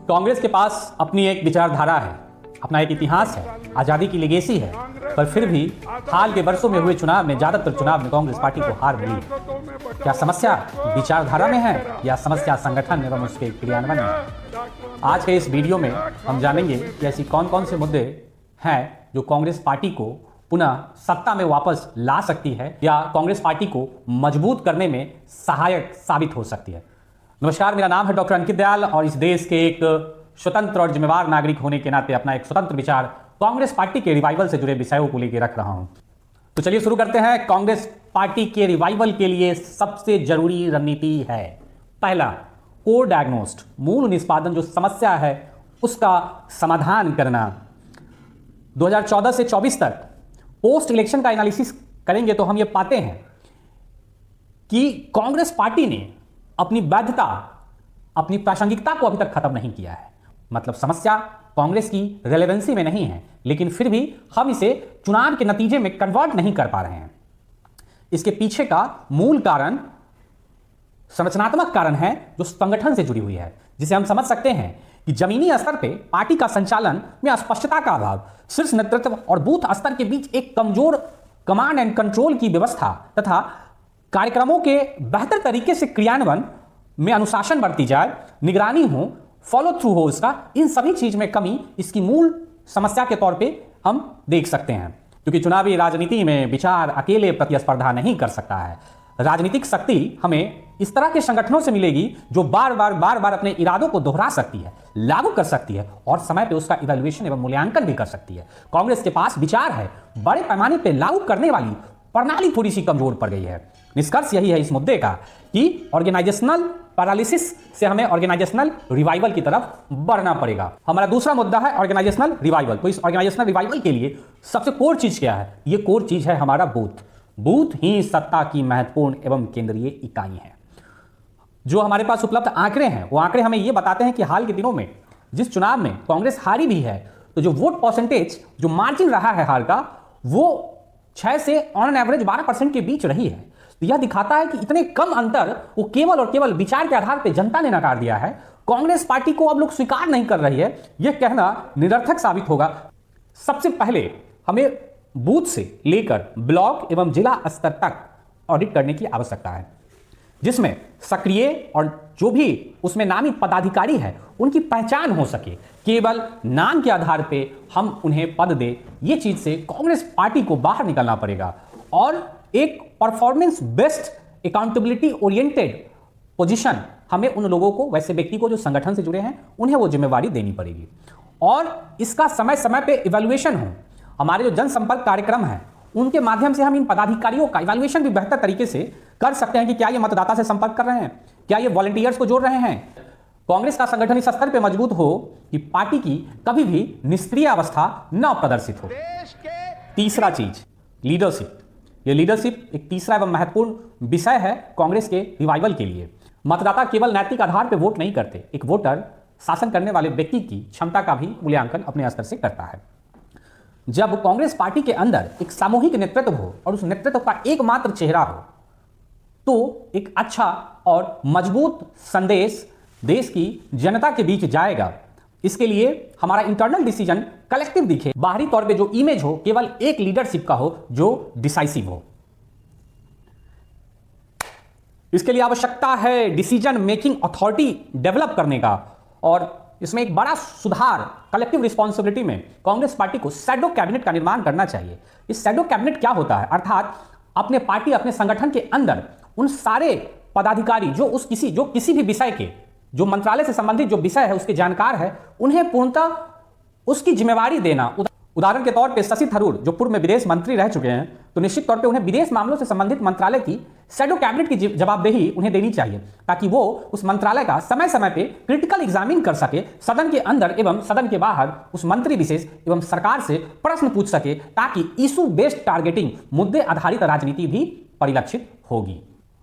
कांग्रेस के पास अपनी एक विचारधारा है, अपना एक इतिहास है, आजादी की लेगेसी है, पर फिर भी हाल के वर्षों में हुए चुनाव में ज्यादातर चुनाव में कांग्रेस पार्टी को हार मिली। क्या समस्या विचारधारा में है या समस्या संगठन एवं उसके क्रियान्वयन में? आज के इस वीडियो में हम जानेंगे कि ऐसी कौन कौन से मुद्दे हैं जो कांग्रेस पार्टी को पुनः सत्ता में वापस ला सकती है या कांग्रेस पार्टी को मजबूत करने में सहायक साबित हो सकती है। नमस्कार, मेरा नाम है डॉक्टर अंकित दयाल और इस देश के एक स्वतंत्र और जिम्मेवार नागरिक होने के नाते अपना एक स्वतंत्र विचार कांग्रेस पार्टी के रिवाइवल से जुड़े विषयों को लेकर रख रहा हूं। तो चलिए शुरू करते हैं। कांग्रेस पार्टी के रिवाइवल के लिए सबसे जरूरी रणनीति है, पहला, कोर डायग्नोस्ट, मूल निष्पादन जो समस्या है उसका समाधान करना। 2014 से 24 तक पोस्ट इलेक्शन का एनालिसिस करेंगे तो हम ये पाते हैं कि कांग्रेस पार्टी ने अपनी वैधता, अपनी प्रासंगिकता को अभी तक खत्म नहीं किया है। मतलब समस्या कांग्रेस की रेलेवेंसी में नहीं है, लेकिन फिर भी हम इसे चुनाव के नतीजे में कन्वर्ट नहीं कर पा रहे हैं। इसके पीछे का मूल कारण संरचनात्मक कारण है जो संगठन से जुड़ी हुई है, जिसे हम समझ सकते हैं कि जमीनी स्तर पे पार्टी का संचालन में स्पष्टता का अभाव, शीर्ष नेतृत्व और बूथ स्तर के बीच एक कमजोर कमांड एंड कंट्रोल की व्यवस्था तथा कार्यक्रमों के बेहतर तरीके से क्रियान्वयन में अनुशासन बरती जाए, निगरानी हो, फॉलो थ्रू हो इसका, इन सभी चीज में कमी इसकी मूल समस्या के तौर पे हम देख सकते हैं। क्योंकि चुनावी राजनीति में विचार अकेले प्रतिस्पर्धा नहीं कर सकता है। राजनीतिक शक्ति हमें इस तरह के संगठनों से मिलेगी जो बार बार अपने इरादों को दोहरा सकती है, लागू कर सकती है और समय पे उसका इवैल्यूएशन एवं मूल्यांकन भी कर सकती है। कांग्रेस के पास विचार है, बड़े पैमाने पे लागू करने वाली प्रणाली थोड़ी सी कमजोर पड़ गई है। निष्कर्ष यही है इस मुद्दे का कि ऑर्गेनाइजेशनल पैरालिसिस से हमें ऑर्गेनाइजेशनल रिवाइवल की तरफ बढ़ना पड़ेगा। हमारा दूसरा मुद्दा है ऑर्गेनाइजेशनल रिवाइवल। तो इस ऑर्गेनाइजेशनल रिवाइवल के लिए सबसे कोर चीज क्या है? ये कोर चीज है हमारा बूथ। बूथ ही सत्ता की महत्वपूर्ण एवं केंद्रीय इकाई है। जो हमारे पास उपलब्ध आंकड़े हैं वो आंकड़े हमें ये बताते हैं कि हाल के दिनों में जिस चुनाव में कांग्रेस हारी भी है, तो जो वोट परसेंटेज, जो मार्जिन रहा है हार का, वो 6 से ऑन एवरेज 12% के बीच रही है। तो यह दिखाता है कि इतने कम अंतर वो केवल और केवल विचार के आधार पर जनता ने नकार दिया है। कांग्रेस पार्टी को अब लोग स्वीकार नहीं कर रही है, यह कहना निरर्थक साबित होगा। सबसे पहले हमें बूथ से लेकर ब्लॉक एवं जिला स्तर तक ऑडिट करने की आवश्यकता है, जिसमें सक्रिय और जो भी उसमें नामी पदाधिकारी है उनकी पहचान हो सके। केवल नाम के आधार पे हम उन्हें पद दे, ये चीज से कांग्रेस पार्टी को बाहर निकलना पड़ेगा और एक performance based accountability oriented position हमें उन लोगों को, वैसे व्यक्ति को जो संगठन से जुड़े हैं, उन्हें वो जिम्मेवारी देनी पड़ेगी और इसका समय समय पे इवैल्यूएशन हो। हमारे जो जनसंपर्क कार्यक्रम है उनके माध्यम से हम इन पदाधिकारियों का इवैल्यूएशन भी बेहतर तरीके से कर सकते हैं कि क्या ये मतदाता से संपर्क कर रहे हैं, क्या ये वॉलंटियर्स को जोड़ रहे हैं। कांग्रेस का संगठन इस स्तर पे मजबूत हो कि पार्टी की कभी भी निष्क्रिय अवस्था न प्रदर्शित हो। तीसरा चीज, लीडरशिप। ये लीडरशिप एक तीसरा एवं महत्वपूर्ण विषय है कांग्रेस के रिवाइवल के लिए। मतदाता केवल नैतिक आधार पर वोट नहीं करते, एक वोटर शासन करने वाले व्यक्ति की क्षमता का भी मूल्यांकन अपने स्तर से करता है। जब कांग्रेस पार्टी के अंदर एक सामूहिक नेतृत्व हो और उस नेतृत्व का एकमात्र चेहरा हो, तो एक अच्छा और मजबूत संदेश देश की जनता के बीच जाएगा। इसके लिए हमारा इंटरनल डिसीजन कलेक्टिव दिखे, बाहरी तौर पे जो इमेज हो केवल एक लीडरशिप का हो जो डिसाइसिव हो। इसके लिए आवश्यकता है डिसीजन मेकिंग अथॉरिटी डेवलप करने का और इसमें एक बड़ा सुधार कलेक्टिव रिस्पॉन्सिबिलिटी में कांग्रेस पार्टी को शैडो कैबिनेट का निर्माण करना चाहिए। इस शैडो कैबिनेट क्या होता है? अर्थात अपने पार्टी, अपने संगठन के अंदर उन सारे पदाधिकारी जो किसी भी विषय के, जो मंत्रालय से संबंधित जो विषय है उसके जानकार है, उन्हें पूर्णतः उसकी जिम्मेवारी देना। उदाहरण के तौर पे शशि थरूर जो पूर्व में विदेश मंत्री रह चुके हैं, तो निश्चित तौर पे उन्हें विदेश मामलों से संबंधित मंत्रालय की शैडो कैबिनेट की जवाबदेही उन्हें देनी चाहिए, ताकि वो उस मंत्रालय का समय समय पे क्रिटिकल एग्जामिन कर सके, सदन के अंदर एवं सदन के बाहर उस मंत्री विशेष एवं सरकार से प्रश्न पूछ सके, ताकि इशू बेस्ड टारगेटिंग, मुद्दे आधारित राजनीति भी परिलक्षित होगी।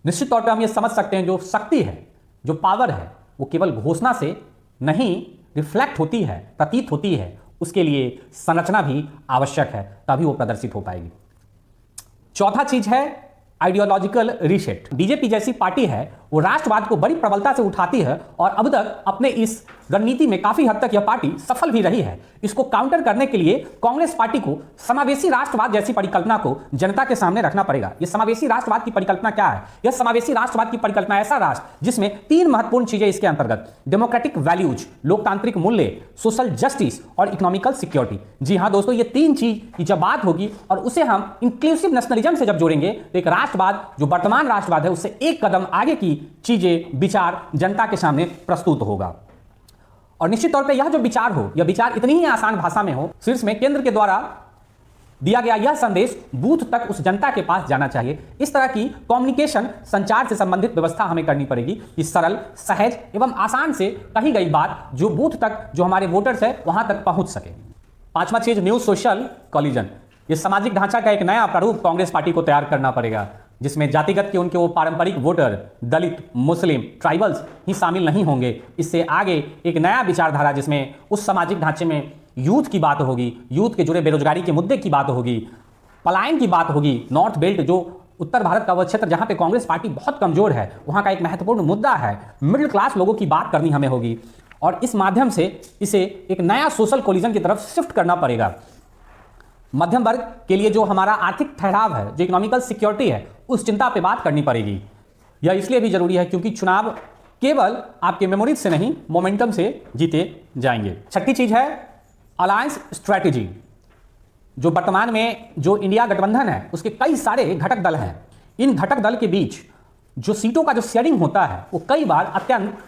निश्चित तौर पर हम ये समझ सकते हैं जो शक्ति है, जो पावर है, वो केवल घोषणा से नहीं रिफ्लेक्ट होती है, प्रतीत होती है। उसके लिए संरचना भी आवश्यक है, तभी वो प्रदर्शित हो पाएगी। चौथा चीज है आइडियोलॉजिकल रीसेट। बीजेपी जैसी पार्टी है वो राष्ट्रवाद को बड़ी प्रबलता से उठाती है और अब तक अपने इस रणनीति में काफी हद तक यह पार्टी सफल भी रही है। इसको काउंटर करने के लिए कांग्रेस पार्टी को समावेशी राष्ट्रवाद जैसी परिकल्पना को जनता के सामने रखना पड़ेगा। यह समावेशी राष्ट्रवाद की परिकल्पना क्या है? यह समावेशी राष्ट्रवाद की परिकल्पना ऐसा राष्ट्र जिसमें 3 महत्वपूर्ण चीजें इसके अंतर्गत: डेमोक्रेटिक वैल्यूज, लोकतांत्रिक मूल्य, सोशल जस्टिस और इकोनॉमिकल सिक्योरिटी। जी हां दोस्तों, ये 3 चीज की जब बात होगी और उसे हम इंक्लूसिव नेशनलिज्म से जब जोड़ेंगे तो एक राष्ट्रवाद जो वर्तमान राष्ट्रवाद है उससे एक कदम आगे की चीजें, विचार जनता के सामने प्रस्तुत होगा। और निश्चित तौर पे यह जो विचार हो, यह विचार इतनी ही आसान भाषा में हो, शीर्ष में केंद्र के द्वारा दिया गया यह संदेश बूथ तक उस जनता के पास जाना चाहिए। इस तरह की कम्युनिकेशन, संचार से संबंधित व्यवस्था हमें करनी पड़ेगी कि सरल, सहज एवं आसान से कही गई बात जो बूथ तक, जो हमारे वोटर्स है वहां तक पहुंच सके। 5वां चीज, न्यू सोशल कोलिजन। ये सामाजिक ढांचा का एक नया प्रारूप कांग्रेस पार्टी को तैयार करना पड़ेगा जिसमें जातिगत के उनके वो पारंपरिक वोटर, दलित, मुस्लिम, ट्राइबल्स ही शामिल नहीं होंगे। इससे आगे एक नया विचारधारा जिसमें उस सामाजिक ढांचे में यूथ की बात होगी, यूथ के जुड़े बेरोजगारी के मुद्दे की बात होगी, पलायन की बात होगी। नॉर्थ बेल्ट जो उत्तर भारत का वह क्षेत्र जहां पे कांग्रेस पार्टी बहुत कमजोर है, वहां का एक महत्वपूर्ण मुद्दा है। मिडिल क्लास लोगों की बात करनी हमें होगी और इस माध्यम से इसे एक नया सोशल कोलिजन की तरफ शिफ्ट करना पड़ेगा। मध्यम वर्ग के लिए जो हमारा आर्थिक ठहराव है, जो इकोनॉमिकल सिक्योरिटी है, उस चिंता पे बात करनी पड़ेगी। यह इसलिए भी जरूरी है क्योंकि चुनाव केवल आपके मेमोरीज से नहीं, मोमेंटम से जीते जाएंगे। 6ठी चीज है अलायंस स्ट्रैटेजी। जो वर्तमान में जो इंडिया गठबंधन है उसके कई सारे घटक दल हैं। इन घटक दल के बीच जो सीटों का जो शेयरिंग होता है वो कई बार अत्यंत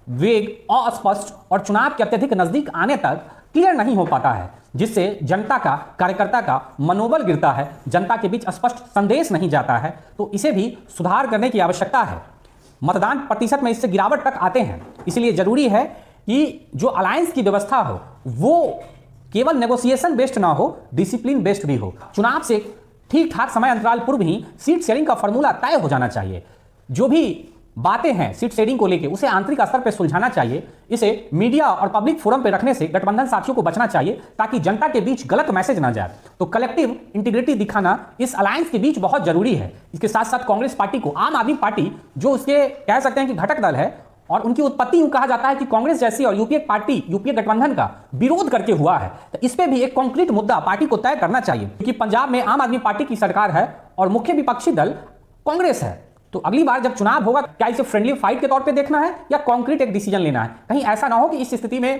वेग, अस्पष्ट और चुनाव के अत्यधिक नजदीक आने तक क्लियर नहीं हो पाता है, जिससे जनता का, कार्यकर्ता का मनोबल गिरता है, जनता के बीच स्पष्ट संदेश नहीं जाता है। तो इसे भी सुधार करने की आवश्यकता है। मतदान प्रतिशत में इससे गिरावट तक आते हैं। इसलिए जरूरी है कि जो अलायंस की व्यवस्था हो वो केवल नेगोशिएशन बेस्ड ना हो, डिसिप्लिन बेस्ड भी हो। चुनाव से ठीक ठाक समय अंतराल पूर्व ही सीट शेयरिंग का फॉर्मूला तय हो जाना चाहिए। जो भी बातें हैं सीट शेयरिंग को लेकर उसे आंतरिक स्तर पर सुलझाना चाहिए। इसे मीडिया और पब्लिक फोरम पर रखने से गठबंधन साथियों को बचना चाहिए ताकि जनता के बीच गलत मैसेज ना जाए। तो कलेक्टिव इंटीग्रिटी दिखाना इस अलायंस के बीच बहुत जरूरी है। इसके साथ साथ कांग्रेस पार्टी को, आम आदमी पार्टी जो उसके कह सकते हैं कि घटक दल है और उनकी उत्पत्ति यूं कहा जाता है कि कांग्रेस जैसी और यूपीए पार्टी, यूपीए गठबंधन का विरोध करके हुआ है, तो इस पे भी एक कॉन्क्रीट मुद्दा पार्टी को तय करना चाहिए। क्योंकि पंजाब में आम आदमी पार्टी की सरकार है और मुख्य विपक्षी दल कांग्रेस है। तो अगली बार जब चुनाव होगा क्या इसे फ्रेंडली फाइट के तौर पे देखना है या कॉन्क्रीट एक डिसीजन लेना है? कहीं ऐसा ना हो कि इस स्थिति में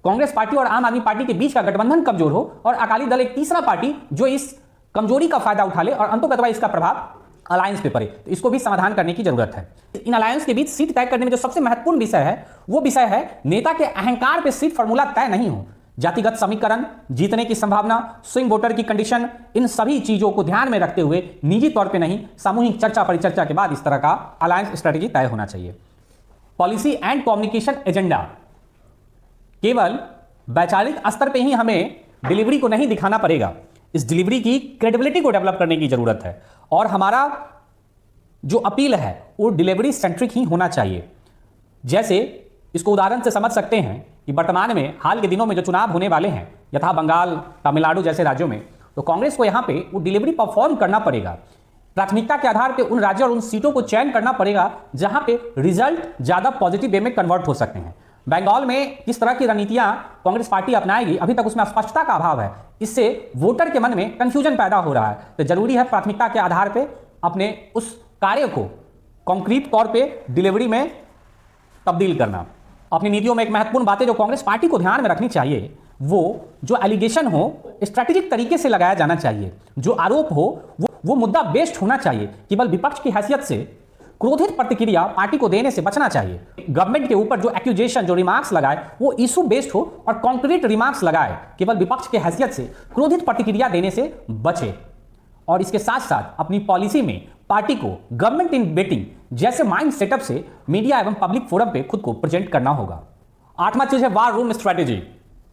कांग्रेस पार्टी और आम आदमी पार्टी के बीच का गठबंधन कमजोर हो और अकाली दल एक तीसरा पार्टी जो इस कमजोरी का फायदा उठा ले और अंततः इसका प्रभाव अलायंस पे पड़े। तो इसको भी समाधान करने की जरूरत है। इन अलायंस के बीच सीट तय करने में जो सबसे महत्वपूर्ण विषय है वो विषय है नेता के अहंकार पे सीट फॉर्मूला तय नहीं हो। जातिगत समीकरण, जीतने की संभावना, स्विंग वोटर की कंडीशन, इन सभी चीजों को ध्यान में रखते हुए निजी तौर पे नहीं, सामूहिक चर्चा परिचर्चा के बाद इस तरह का अलायंस स्ट्रेटेजी तय होना चाहिए। पॉलिसी एंड कम्युनिकेशन एजेंडा, केवल वैचारिक स्तर पे ही हमें डिलीवरी को नहीं दिखाना पड़ेगा। इस डिलीवरी की क्रेडिबिलिटी को डेवलप करने की जरूरत है और हमारा जो अपील है वो डिलीवरी सेंट्रिक ही होना चाहिए। जैसे इसको उदाहरण से समझ सकते हैं कि वर्तमान में हाल के दिनों में जो चुनाव होने वाले हैं यथा बंगाल, तमिलनाडु जैसे राज्यों में, तो कांग्रेस को यहां पे वो डिलीवरी परफॉर्म करना पड़ेगा। प्राथमिकता के आधार पे उन राज्यों और उन सीटों को चयन करना पड़ेगा जहां पे रिजल्ट ज्यादा पॉजिटिव वे में कन्वर्ट हो सकते हैं। बंगाल में किस तरह की रणनीतियां कांग्रेस पार्टी अपनाएगी अभी तक उसमें स्पष्टता का अभाव है। इससे वोटर के मन में कंफ्यूजन पैदा हो रहा है। तो जरूरी है प्राथमिकता के आधार पे अपने उस कार्य को कॉन्क्रीट तौर पे डिलीवरी में तब्दील करना। अपनी नीतियों में एक महत्वपूर्ण बातें जो कांग्रेस पार्टी को ध्यान में रखनी चाहिए वो जो एलिगेशन हो स्ट्रैटेजिक तरीके से लगाया जाना चाहिए। जो आरोप हो वो मुद्दा बेस्ड होना चाहिए। केवल विपक्ष की हैसियत से क्रोधित प्रतिक्रिया पार्टी को देने से बचना चाहिए। गवर्नमेंट के ऊपर जो एक्यूजेशन, जो रिमार्क्स लगाए वो इशू बेस्ड हो और कॉन्क्रीट रिमार्क्स लगाए। केवल विपक्ष के हैसियत से क्रोधित प्रतिक्रिया देने से बचे। और इसके साथ साथ अपनी पॉलिसी में पार्टी को गवर्नमेंट इन वेटिंग जैसे माइंड सेटअप से मीडिया एवं पब्लिक फोरम पे खुद को प्रेजेंट करना होगा। 8वां चीज है वार रूम स्ट्रैटेजी।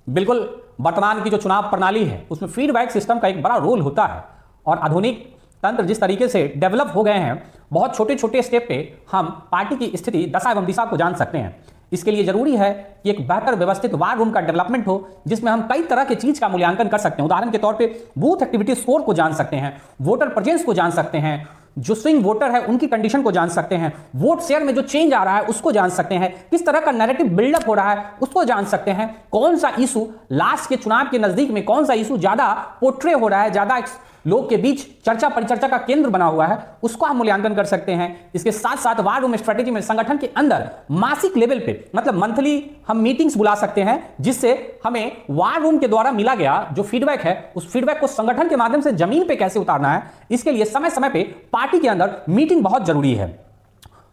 बिल्कुल वर्तमान की जो चुनाव प्रणाली है उसमें फीडबैक सिस्टम का एक बड़ा रोल होता है और आधुनिक तंत्र जिस तरीके से डेवलप हो गए हैं, बहुत छोटे छोटे स्टेप पे हम पार्टी की स्थिति, दशा एवं दिशा को जान सकते हैं। इसके लिए जरूरी है कि एक बेहतर व्यवस्थित वार रूम का डेवलपमेंट हो जिसमें हम कई तरह की चीज का मूल्यांकन कर सकते हैं। उदाहरण के तौर पे बूथ एक्टिविटी स्कोर को जान सकते हैं, वोटर प्रेजेंस को जान सकते हैं, जो स्विंग वोटर है उनकी कंडीशन को जान सकते हैं, वोट शेयर में जो चेंज आ रहा है उसको जान सकते हैं, किस तरह का नैरेटिव बिल्डअप हो रहा है उसको जान सकते हैं, कौन सा इशू लास्ट के चुनाव के नजदीक में कौन सा इशू ज्यादा पोर्ट्रे हो रहा है, ज्यादा लोग के बीच चर्चा परिचर्चा का केंद्र बना हुआ है, उसको हम मूल्यांकन कर सकते हैं। इसके साथ साथ वार रूम स्ट्रेटेजी में संगठन के अंदर मासिक लेवल पे मतलब मंथली हम मीटिंग्स बुला सकते हैं, जिससे हमें वार रूम के द्वारा मिला गया जो फीडबैक है उस फीडबैक को संगठन के माध्यम से जमीन पे कैसे उतारना है, इसके लिए समय समय पे पार्टी के अंदर मीटिंग बहुत जरूरी है।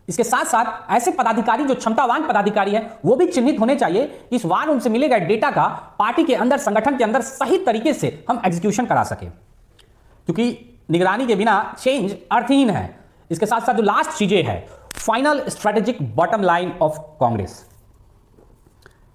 इसके साथ साथ ऐसे पदाधिकारी जो क्षमतावान पदाधिकारी हैं वो भी चिन्हित होने चाहिए कि इस वार रूम से मिले गए डेटा का पार्टी के अंदर संगठन के अंदर सही तरीके से हम एग्जीक्यूशन करा सके, क्योंकि निगरानी के बिना चेंज अर्थहीन है। इसके साथ साथ जो लास्ट चीजें है, final strategic bottom line of Congress.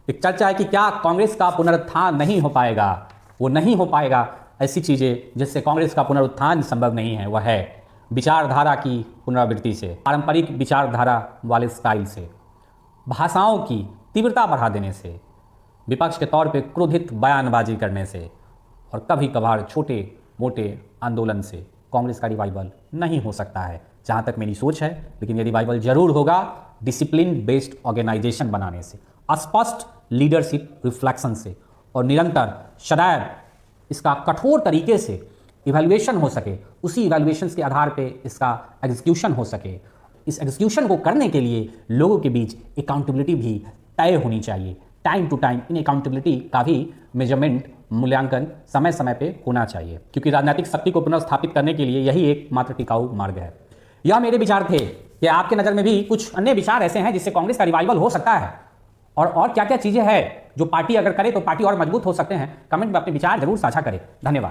एक चर्चा है कि क्या कांग्रेस का पुनरुत्थान नहीं हो पाएगा, वो नहीं हो पाएगा। ऐसी चीजें जिससे कांग्रेस का पुनरुत्थान संभव नहीं है वह है विचारधारा की पुनरावृत्ति से, पारंपरिक विचारधारा वाले स्टाइल से, भाषाओं की तीव्रता बढ़ा देने से, विपक्ष के तौर पे क्रोधित बयानबाजी करने से और कभी कभार छोटे मोटे आंदोलन से कांग्रेस का रिवाइवल नहीं हो सकता है, जहां तक मेरी सोच है। लेकिन ये रिवाइवल जरूर होगा डिसिप्लिन बेस्ड ऑर्गेनाइजेशन बनाने से, स्पष्ट लीडरशिप रिफ्लेक्शन से और निरंतर सदैव इसका कठोर तरीके से इवैल्यूएशन हो सके, उसी इवैल्यूएशन के आधार पे इसका एग्जीक्यूशन हो सके। इस एग्जीक्यूशन को करने के लिए लोगों के बीच अकाउंटेबिलिटी भी तय होनी चाहिए। Time to time in accountability का भी मेजरमेंट मूल्यांकन समय समय पे होना चाहिए, क्योंकि राजनीतिक शक्ति को पुनर्स्थापित करने के लिए यही एक मात्र टिकाऊ मार्ग है। यह मेरे विचार थे कि आपके नज़र में भी कुछ अन्य विचार ऐसे हैं जिससे कांग्रेस का रिवाइवल हो सकता है, और क्या क्या चीज़ें हैं जो पार्टी अगर करे तो पार्टी और मजबूत हो सकते हैं। कमेंट में अपने विचार जरूर साझा करें। धन्यवाद।